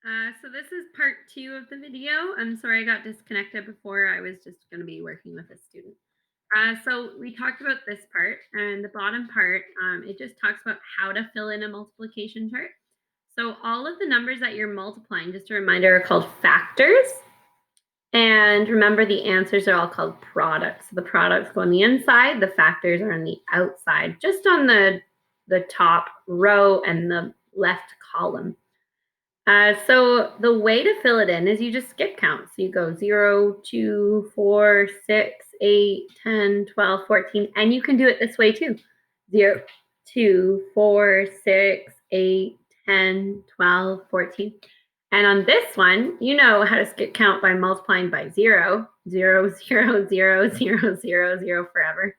So this is part 2 of the video. I'm sorry I got disconnected before. I was just going to be working with a student. So we talked about this part, and the bottom part, it just talks about how to fill in a multiplication chart. So all of the numbers that you're multiplying, just a reminder, are called factors. And remember, the answers are all called products. So the products go on the inside, the factors are on the outside, just on the top row and the left column. So the way to fill it in is you just skip count. So you go 0, 2, 4, 6, 8, 10, 12, 14. And you can do it this way too. 0, 2, 4, 6, 8, 10, 12, 14. And on this one, you know how to skip count by multiplying by 0. 0, 0, 0, 0, 0, 0 forever.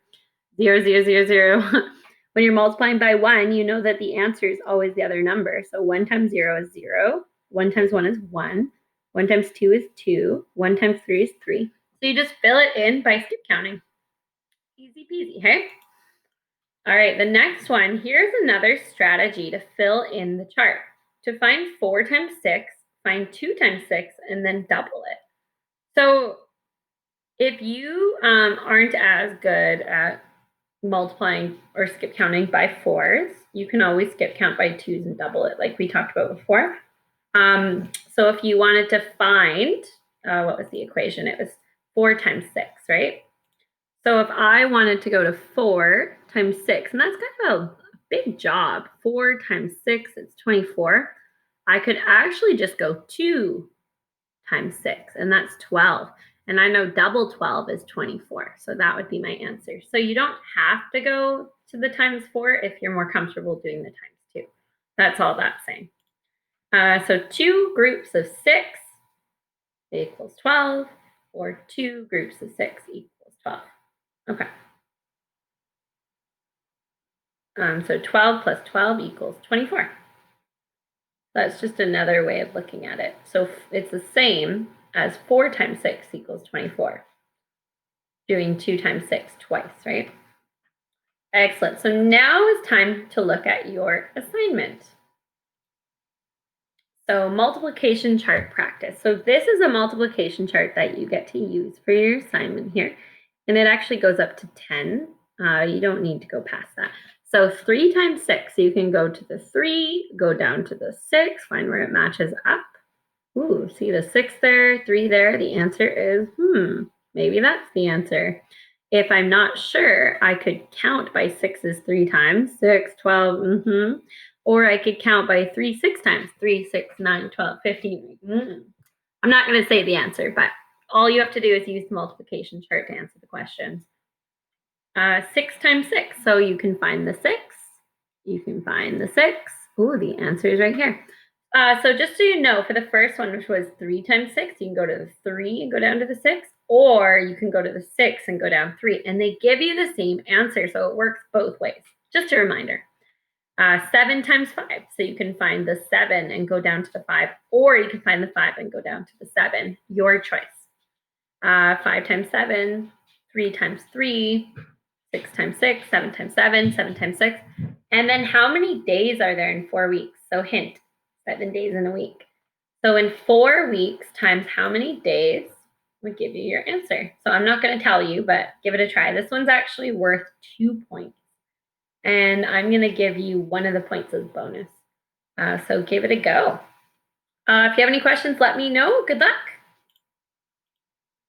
0, 0, 0, 0. When you're multiplying by 1, you know that the answer is always the other number. So 1 times 0 is 0. 1 times 1 is 1. 1 times 2 is 2. 1 times 3 is 3. So you just fill it in by skip counting. Easy peasy, hey? All right, the next one, here's another strategy to fill in the chart. To find 4 times 6, find 2 times 6, and then double it. So if you aren't as good at multiplying or skip counting by 4s, you can always skip count by 2s and double it like we talked about before. So if you wanted to find, what was the equation? It was 4 times 6, right? So if I wanted to go to 4 times 6, and that's kind of a big job, 4 times 6, it's 24. I could actually just go 2 times 6, and that's 12. And I know double 12 is 24. So that would be my answer. So you don't have to go to the times 4 if you're more comfortable doing the times 2. That's all that's saying. So 2 groups of 6 equals 12, or 2 groups of 6 equals 12. Okay. So 12 plus 12 equals 24. That's just another way of looking at it. So it's the same as 4 times 6 equals 24. Doing 2 times 6 twice, right? Excellent. So now is time to look at your assignment. So multiplication chart practice. So this is a multiplication chart that you get to use for your assignment here. And it actually goes up to 10. You don't need to go past that. So 3 times 6, you can go to the 3, go down to the 6, find where it matches up. Ooh, see the 6 there, 3 there. The answer is, maybe that's the answer. If I'm not sure, I could count by 6's 3 times, 6, 12, or I could count by 3 6 times, 3, 6, 9, 12, 15. I'm not going to say the answer, but all you have to do is use the multiplication chart to answer the questions. 6 times 6, so you can find the 6. You can find the 6. Ooh, the answer is right here. So just so you know, for the first one, which was 3 times 6, you can go to the 3 and go down to the 6, or you can go to the 6 and go down 3. And they give you the same answer, so it works both ways. Just a reminder. 7 times 5, so you can find the 7 and go down to the 5, or you can find the 5 and go down to the 7. Your choice. 5 times 7, 3 times 3, 6 times 6, 7 times 7, 7 times 6. And then how many days are there in 4 weeks? So hint, 7 days in a week. So in 4 weeks times how many days would give you your answer. So I'm not going to tell you, but give it a try. This one's actually worth 2 points. And I'm going to give you one of the points as bonus. So give it a go. If you have any questions, let me know. Good luck.